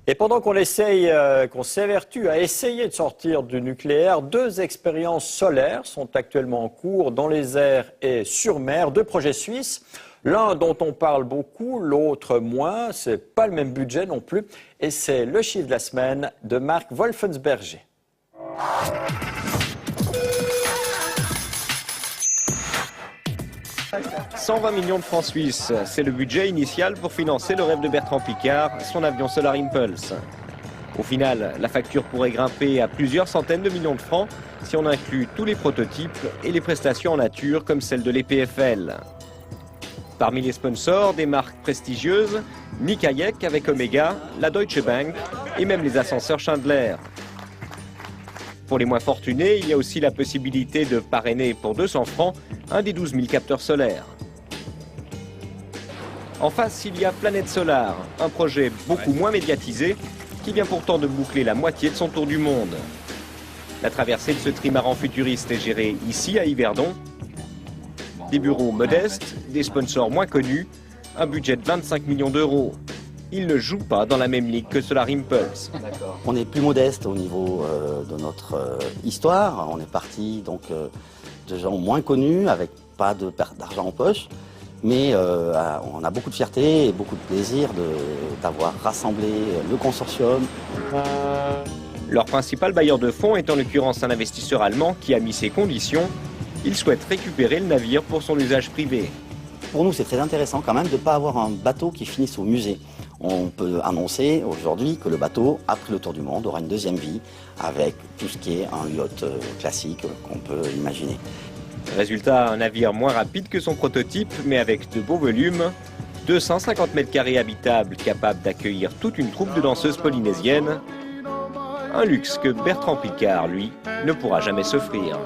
Et pendant qu'on s'évertue à essayer de sortir du nucléaire, 2 expériences solaires sont actuellement en cours dans les airs et sur mer, 2 projets suisses. L'un dont on parle beaucoup, l'autre moins. C'est pas le même budget non plus. Et c'est le chiffre de la semaine de Marc Wolfensberger. 120 millions de francs suisses, c'est le budget initial pour financer le rêve de Bertrand Piccard, son avion Solar Impulse. Au final, la facture pourrait grimper à plusieurs centaines de millions de francs si on inclut tous les prototypes et les prestations en nature comme celle de l'EPFL. Parmi les sponsors, des marques prestigieuses, Nick Hayek avec Omega, la Deutsche Bank et même les ascenseurs Schindler. Pour les moins fortunés, il y a aussi la possibilité de parrainer pour 200 francs un des 12 000 capteurs solaires. En face, il y a Planète Solar, un projet beaucoup moins médiatisé qui vient pourtant de boucler la moitié de son tour du monde. La traversée de ce trimaran futuriste est gérée ici à Yverdon. Des bureaux modestes, des sponsors moins connus, un budget de 25 millions d'euros. Il ne joue pas dans la même ligue que Solar Impulse. On est plus modeste au niveau de notre histoire. On est parti donc de gens moins connus, avec pas de perte d'argent en poche. Mais on a beaucoup de fierté et beaucoup de plaisir d'avoir rassemblé le consortium. Leur principal bailleur de fonds est en l'occurrence un investisseur allemand qui a mis ses conditions. Il souhaite récupérer le navire pour son usage privé. Pour nous, c'est très intéressant quand même de ne pas avoir un bateau qui finisse au musée. On peut annoncer aujourd'hui que le bateau, après le tour du monde, aura une deuxième vie avec tout ce qui est un yacht classique qu'on peut imaginer. Résultat, un navire moins rapide que son prototype, mais avec de beaux volumes. 250 mètres carrés habitables, capable d'accueillir toute une troupe de danseuses polynésiennes. Un luxe que Bertrand Piccard, lui, ne pourra jamais s'offrir.